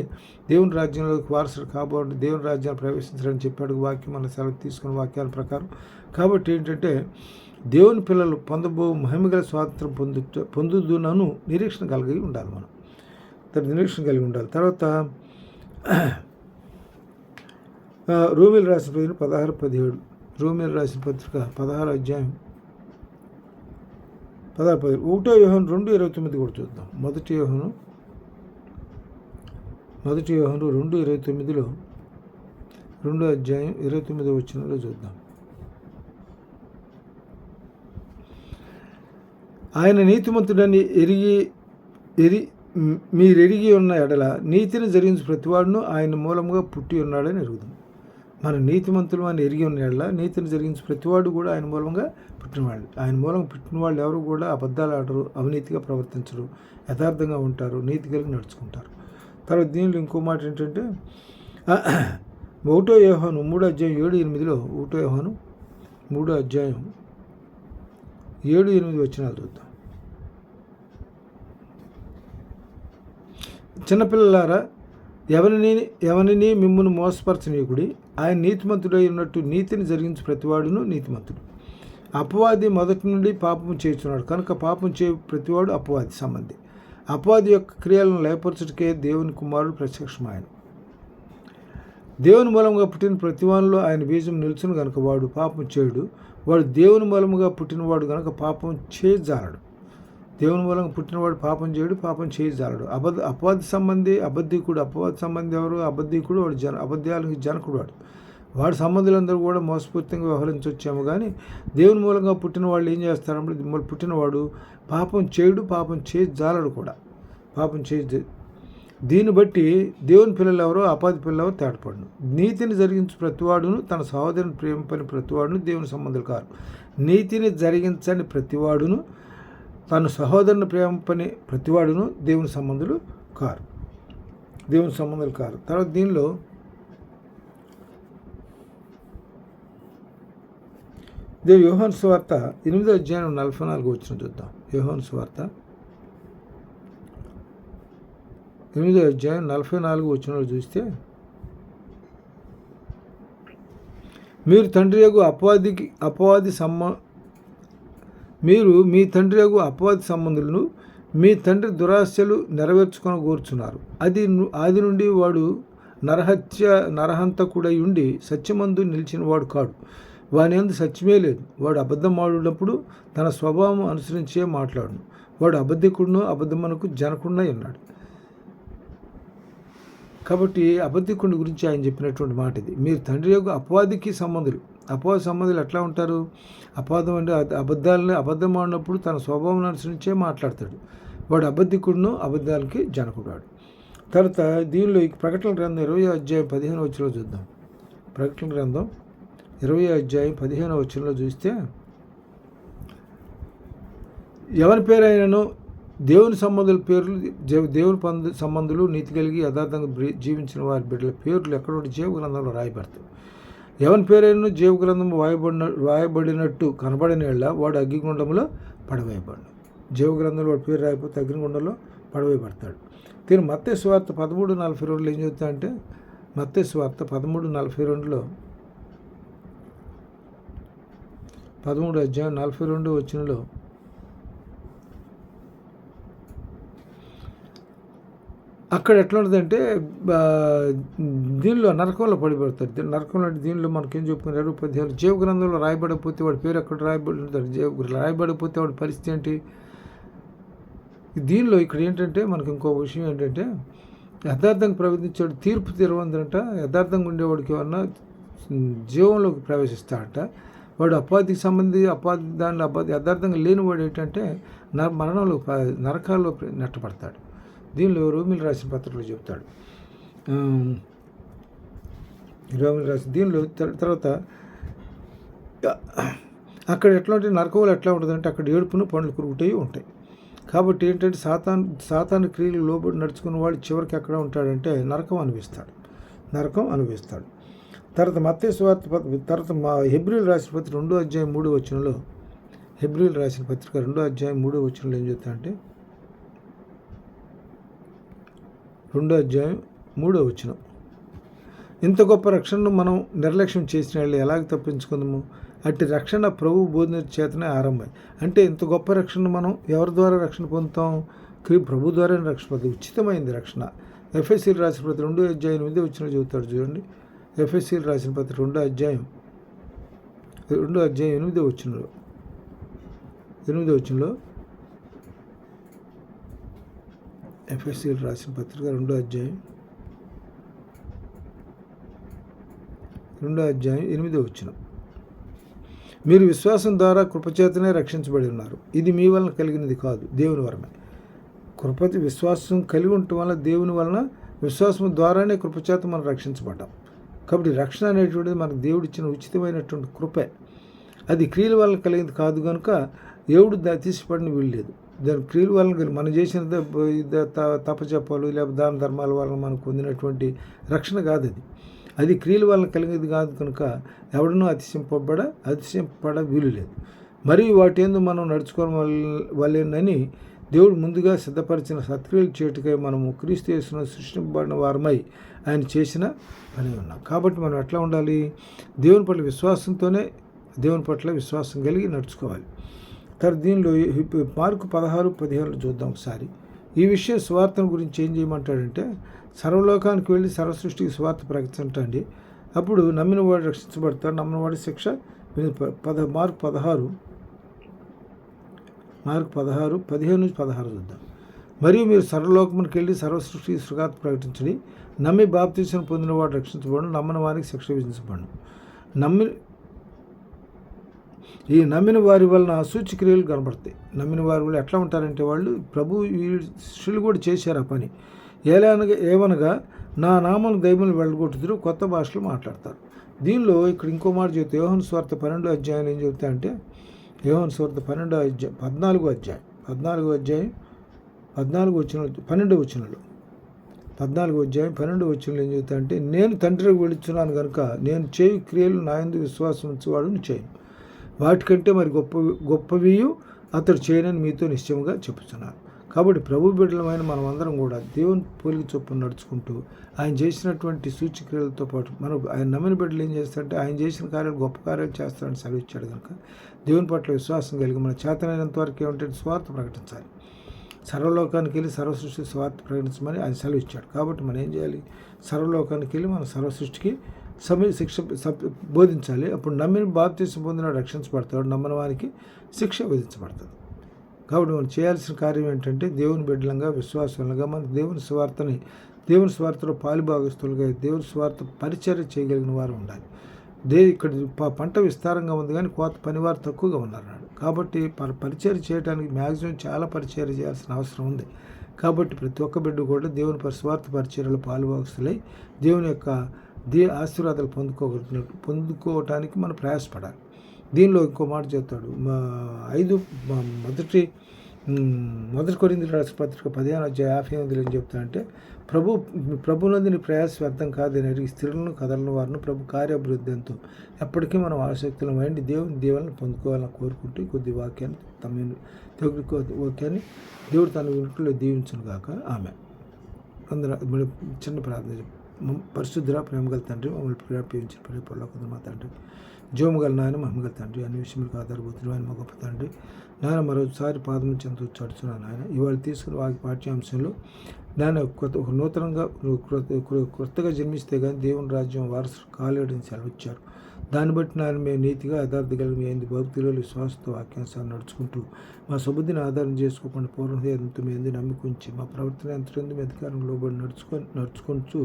Speaker 1: దేవుని రాజ్యంలోకి వారసులు కాబోడు దేవుని రాజ్యాన్ని ప్రవేశించాలని చెప్పాడు వాక్యం. మన సెలవు తీసుకున్న వాక్యాల ప్రకారం. కాబట్టి ఏంటంటే దేవుని పిల్లలు పొందబో మహిమగల స్వాతంత్రం పొందుదునను నిరీక్షణ కలిగి ఉండాలి. మనం నిరీక్షణ కలిగి ఉండాలి. తర్వాత రోమిలు రాసిన పత్రిక 16-17 రోమిలు రాసిన పత్రిక 16వ అధ్యాయం 16-17 1 యోహాను 2:29 కూడా చూద్దాం. 1 యోహాను 2:29 2వ అధ్యాయం 29వ వచనంలో చూద్దాం. ఆయన నీతిమంతుడని మీరెరిగి ఉన్న ఎడల నీతిని జరిగించు ప్రతివాడును ఆయన మూలంగా పుట్టి ఉన్నాడని ఎరుగుదాం. మన నీతిమంతులు అని ఎరిగి ఉన్న ఎడల నీతిని జరిగించు ప్రతివాడు కూడా ఆయన మూలంగా పుట్టినవాళ్ళు. ఆయన మూలంగా పుట్టిన వాళ్ళు ఎవరు కూడా అబద్ధాలు ఆడరు, అవినీతిగా ప్రవర్తించరు, యథార్థంగా ఉంటారు, నీతి కలిగి నడుచుకుంటారు. తర్వాత దీనిలో ఇంకో మాట ఏంటంటే 1 యోహాను 3:7-8 1 యోహాను 3:7-8 వచనాలు చూద్దాం. చిన్నపిల్లలారా, ఎవరిని మిమ్మును మోసపరచనీయుకుడి. ఆయన నీతిమంతుడై ఉన్నట్టు నీతిని జరిగించు ప్రతివాడును నీతిమంతుడు. అపవాది మొదటి నుండి పాపం చేస్తున్నాడు కనుక పాపం చే ప్రతివాడు అపవాది సంబంధి. అపవాది యొక్క క్రియలను లయపరచుటకే దేవుని కుమారుడు ప్రత్యక్షమాయన. దేవుని మూలంగా పుట్టిన ప్రతివానిలో ఆయన బీజం నిలుచును కనుక వాడు పాపం చేయుడు. వాడు దేవుని మూలముగా పుట్టినవాడు కనుక పాపం చేయజాలడు. దేవుని మూలంగా పుట్టినవాడు పాపం చేయడు, పాపం చేయజాలడు. అపవాది సంబంధి అబద్ధికుడు. అపవాది సంబంధి ఎవరు? అబద్ధికుడు. వాడు అబద్ధాలకు జనకుడు. వాడి సంబంధులందరూ కూడా మోసపూరితంగా వ్యవహరించవచ్చేమో కానీ దేవుని మూలంగా పుట్టిన వాళ్ళు ఏం చేస్తారంటే పుట్టినవాడు పాపం చేయడు, పాపం చేయజాలడు కూడా. పాపం చేయ దీన్ని బట్టి దేవుని పిల్లలు ఎవరో అపాది పిల్లలు ఎవరో తేటపడును. నీతిని జరిగించు ప్రతివాడును తన సహోదరుని ప్రేమింపని ప్రతివాడును దేవుని సంబంధులు కారు. నీతిని జరిగించని ప్రతివాడును తన సహోదరుని ప్రేమింపని ప్రతివాడును దేవుని సంబంధులు కారు. దేవుని సంబంధులు కారు. తర్వాత దీనిలో యోహాను సువార్త 8వ అధ్యాయం 44 వచ్చిన చూద్దాం. యోహాను సువార్త 8వ అధ్యాయం 44 వచ్చిన చూస్తే, మీరు మీ తండ్రి యగు అపవాది సంబంధులను మీ తండ్రి దురాశలు నెరవేర్చుకొని కోరుచున్నారు. ఆది నుండి వాడు నరహంతకుడై ఉండి సత్యమందు నిలిచిన వాడు కాడు. వాని యందు సత్యమే లేదు. వాడు అబద్ధం ఆడినప్పుడు తన స్వభావం అనుసరించే మాట్లాడును. వాడు అబద్ధికుడును అబద్ధమునకు జనకుడునై ఉన్నాడు. కాబట్టి అబద్ధికుడి గురించి ఆయన చెప్పినటువంటి మాట ఇది. మీరు తండ్రి యొక్క అపవాదికి సంబంధులు. అపవాది సంబంధులు ఎట్లా ఉంటారు? అపవాదం అంటే అబద్ధం ఆడినప్పుడు తన స్వభావం అనుసరించే మాట్లాడతాడు. వాడు అబద్ధికుడును అబద్ధాలకి జనకుడాడు. తర్వాత దీనిలో ప్రకటన గ్రంథం 20వ అధ్యాయం 15వ వచనంలో చూద్దాం. ప్రకటన గ్రంథం 20వ అధ్యాయం 15వ వచనంలో చూస్తే, ఎవరి పేరైనను దేవుని సంబంధుల పేర్లు దేవుని సంబంధులు నీతి కలిగి యథార్థంగా జీవించిన వారి బిడ్డల పేర్లు ఎక్కడో జీవ గ్రంథంలో రాయబడతాయి. ఎవరి పేరైనా జీవ గ్రంథం రాయబడినట్టు కనబడిన వేళ వాడు అగ్నిగుండంలో పడవేయబడు. జీవ గ్రంథంలో వాడి పేరు రాయిపోతే అగ్నిగుండంలో పడవేయబడతాడు. దీని మత్తయి సువార్త 13:42 ఏం చెప్తా అంటే, మత్తయి సువార్త 13:42 13వ అధ్యాయం 42వ వచనంలో, అక్కడ ఎట్లా ఉంటుందంటే దీనిలో నరకంలో పడిపోతాడు. నరకంలో అంటే దీనిలో మనకేం చెప్పుకున్నారు? 15 జీవ గ్రంథంలో రాయబడకపోతే వాడి పేరు ఎక్కడ రాయబడి ఉంటాడు? రాయబడకపోతే వాడి పరిస్థితి ఏంటి? దీనిలో ఇక్కడ ఏంటంటే మనకు ఇంకో విషయం ఏంటంటే, యథార్థంగా ప్రవర్తించాడు తీర్పు తెరవందంట. యథార్థంగా ఉండేవాడికి ఏమన్నా జీవంలోకి ప్రవేశిస్తాడట. వాడు అపాధికి సంబంధి దానిలో యథార్థంగా లేనివాడు ఏంటంటే మరణంలో నరకాల్లో నెట్టబడతాడు. దీనిలో రోమిలు రాసిన పత్రికలో చెప్తాడు. రోమిలు రాసిన దీనిలో తర్వాత అక్కడ ఎట్లా ఉంటే నరకంలో ఎట్లా ఉంటుందంటే అక్కడ ఏడుపును పండ్లు కురుగుతాయి ఉంటాయి. కాబట్టి ఏంటంటే సాతాను క్రియలు లోబడి నడుచుకున్న వాడు చివరికి ఎక్కడ ఉంటాడంటే నరకం అనుభవిస్తాడు. తర్వాత మత్తయి సువార్త తర్వాత హెబ్రీలు రాసిన పత్రిక 2వ అధ్యాయం 3వ వచనంలో, హెబ్రీలు రాసిన పత్రిక 2వ అధ్యాయం 3వ వచనంలో ఏం చెప్తాడంటే, 2వ అధ్యాయం 3వ వచనం, ఇంత గొప్ప రక్షణను మనం నిర్లక్ష్యం చేసిన వాళ్ళు ఎలాగ తప్పించుకుందాము? అట్టి రక్షణ ప్రభు బోధన చేతనే ఆరంభం. అంటే ఇంత గొప్ప రక్షణ మనం ఎవరి ద్వారా రక్షణ పొందుతాం? ప్రభు ద్వారా రక్షణ పొందుతాం. ఉచితమైంది రక్షణ. ఎఫ్ఎస్సీలు రాసిన పత్రిక 2వ అధ్యాయం 8వ వచనం చెబుతాడు చూడండి. ఎఫ్ఎస్సీలు రాసిన పత్రిక 2వ అధ్యాయం 8వ వచనంలో ఎఫ్ఎస్సీలు రాసిన పత్రిక 2వ అధ్యాయం 8వ వచనం, మీరు విశ్వాసం ద్వారా కృపచేతనే రక్షించబడి ఉన్నారు. ఇది మీ వలన కలిగినది కాదు, దేవుని వరమే. విశ్వాసం కలిగి ఉండటం వల్ల దేవుని వలన విశ్వాసం ద్వారానే కృపచేత మనం రక్షించబడ్డాం. కాబట్టి రక్షణ అనేటువంటిది మనకు దేవుడు ఇచ్చిన ఉచితమైనటువంటి కృపే. అది క్రియల వల్ల కలిగింది కాదు కనుక దేవుడు తీసిపడిన వీలు లేదు. దాని క్రియల వలన మనం చేసిన తపజపాలు లేకపోతే దాన ధర్మాల వలన మనం పొందినటువంటి రక్షణ కాదు. అది క్రియల వలన కలిగేది కాదు కనుక ఎవడనూ అతిశయింపబడ వీలు లేదు. మరియు వాటి యందు మనం నడుచుకోవడం వల్లేనని దేవుడు ముందుగా సిద్ధపరిచిన సత్క్రియలు చేటుకై మనము క్రీస్తు యేసును సృష్టింపబడిన వారమై ఆయన చేసిన పని ఉన్నాం. కాబట్టి మనం ఎట్లా ఉండాలి? దేవుని పట్ల విశ్వాసం కలిగి నడుచుకోవాలి. తర్వాత దీనిలో మార్కు 16:15 చూద్దాం ఒకసారి. ఈ విషయం సువార్తను గురించి ఏం చేయమంటాడంటే, సర్వలోకానికి వెళ్ళి సర్వసృష్టికి సువార్త ప్రకటించండి. అప్పుడు నమ్మినవాడు రక్షించబడతాడు, నమ్మినవాడి శిక్ష మార్కు 15-16 చూద్దాం. మరియు మీరు సర్వలోకమునికి వెళ్ళి సర్వసృష్టి సుగార్త ప్రకటించండి. నమ్మి బాప్తీసం పొందిన వాడు రక్షించబడను, నమ్మని వారికి శిక్ష విధించబడను. నమ్మిన వారి వలన సూచక్రియలు కనబడతాయి. నమ్మిన వారి వల్ల ఎట్లా ఉంటారంటే వాళ్ళు ప్రభు శిష్యులు కూడా చేశారు ఆ పని. ఏమనగా నా నామం దైవములు వెళ్ళగొట్టుదురు, కొత్త భాషలు మాట్లాడతారు. దీనిలో ఇక్కడ ఇంకో మాట చెబుతే యోహాను సువార్త 12వ అధ్యాయం ఏం చెబుతా అంటే యోహాను సువార్త 14వ అధ్యాయం 12వ వచనంలో ఏం చెబుతా అంటే నేను తండ్రికి వెళుతున్నాను కనుక నేను చేయు క్రియలు నా యందు విశ్వాసం ఉంచేవాడు చేయను, వాటికంటే మరి గొప్పవి అతడు చేయనని మీతో నిశ్చయంగా చెప్పుచున్నాను. కాబట్టి ప్రభు బిడ్డలమైన మనమందరం కూడా దేవుని పోలిక చొప్పున నడుచుకుంటూ ఆయన చేసినటువంటి సూచక్రియలతో పాటు మనం ఆయన నమ్మిన బిడ్డలు ఏం చేస్తారంటే ఆయన చేసిన కార్యాలు గొప్ప కార్యాలు చేస్తారని సెలవిచ్చాడు కనుక దేవుని పట్ల విశ్వాసం కలిగి మన చేతనైనంత వరకు ఏమిటంటే స్వార్థ ప్రకటించాలి. సర్వలోకానికి వెళ్ళి సర్వసృష్టి స్వార్థ ప్రకటించమని ఆయన సెలవిచ్చాడు. కాబట్టి మనం ఏం చేయాలి? సర్వలోకానికి వెళ్ళి మన సర్వసృష్టికి శిక్ష బోధించాలి. అప్పుడు నమ్మిన బాప్తీసం పొందిన రక్షించబడతాడు, నమ్మని వారికి శిక్ష విధించబడుతుంది. కాబట్టి మనం చేయాల్సిన కార్యం ఏంటంటే దేవుని బిడ్డలంగా విశ్వాసంగా మన దేవుని స్వార్థలో పాలుభాగస్తులుగా దేవుని స్వార్థ పరిచర్య చేయగలిగిన వారు ఉండాలి. ఇక్కడ పంట విస్తారంగా ఉంది కానీ కోత పనివారు తక్కువగా ఉన్నారు. కాబట్టి పరిచర్య చేయడానికి మ్యాక్సిమం చాలా పరిచర్య చేయాల్సిన అవసరం ఉంది. కాబట్టి ప్రతి ఒక్క బిడ్డ కూడా దేవుని స్వార్థ పరిచర్యలో పాలుభాగస్తులై దేవుని యొక్క ఆశీర్వాదాలు పొందుకోవటానికి మనం ప్రయాసపడాలి. దీనిలో ఇంకో మాట చెప్తాడు. మొదటి కొరింథీయులకు రాసిన పత్రిక 15:58 ఏం చెప్తానంటే ప్రభునందు నీ ప్రయాస వ్యర్థం కాదని ఎరిగి స్త్రీలను కదలను వారిని ప్రభు కార్యాభివృద్ధి ఎంతో ఎప్పటికీ మనం ఆసక్తులమైంది దేవుని దీవెనలను పొందుకోవాలని కోరుకుంటూ కొద్ది వాక్యాన్ని దేవుడు తన వినుట్లో దీవించును గాక. ఆమె అందరూ చిన్న ప్రార్థన. పరిశుద్ధురా ప్రేమగల తండ్రి, మమ్మల్ని ప్రేరేపించిన పరిపూర్ణ మా తండ్రి, జోముగల నాయన మహిమగల తండ్రి, అన్ని విషయములకు ఆధారభూతులు ఆయన మా గొప్ప తండ్రి నాయన మరోసారి పాదం చెంత చడుచున్నాను ఆయన. ఇవాళ తీసుకుని వారి పాఠ్యాంశంలో నాయన ఒక నూతనంగా కొత్తగా జన్మిస్తే కానీ దేవుని రాజ్యం వారసులు కాలేడని సెలవిచ్చారు. దాన్ని బట్టి నాయన మేము నీతిగా యథార్థ కలిగి ఏంది భక్తిలో విశ్వాసంతో వాక్యాంశాన్ని నడుచుకుంటూ మా సుబుద్ధిని ఆధారం చేసుకోకుండా పూర్ణహృదయంతో మీ ఎందుకు నమ్మికుంచి మా ప్రవర్తన ఎంతమంది మీ అధికారం లోబడి నడుచుకుంటూ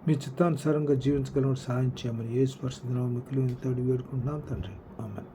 Speaker 1: మీ చిత్తానుసారంగా జీవించగలను సహాయం చేయమని యేసు పరిశుద్ధ నామములో మిక్కిలి వేడుకుంటున్నాం తండ్రి. ఆమేన్.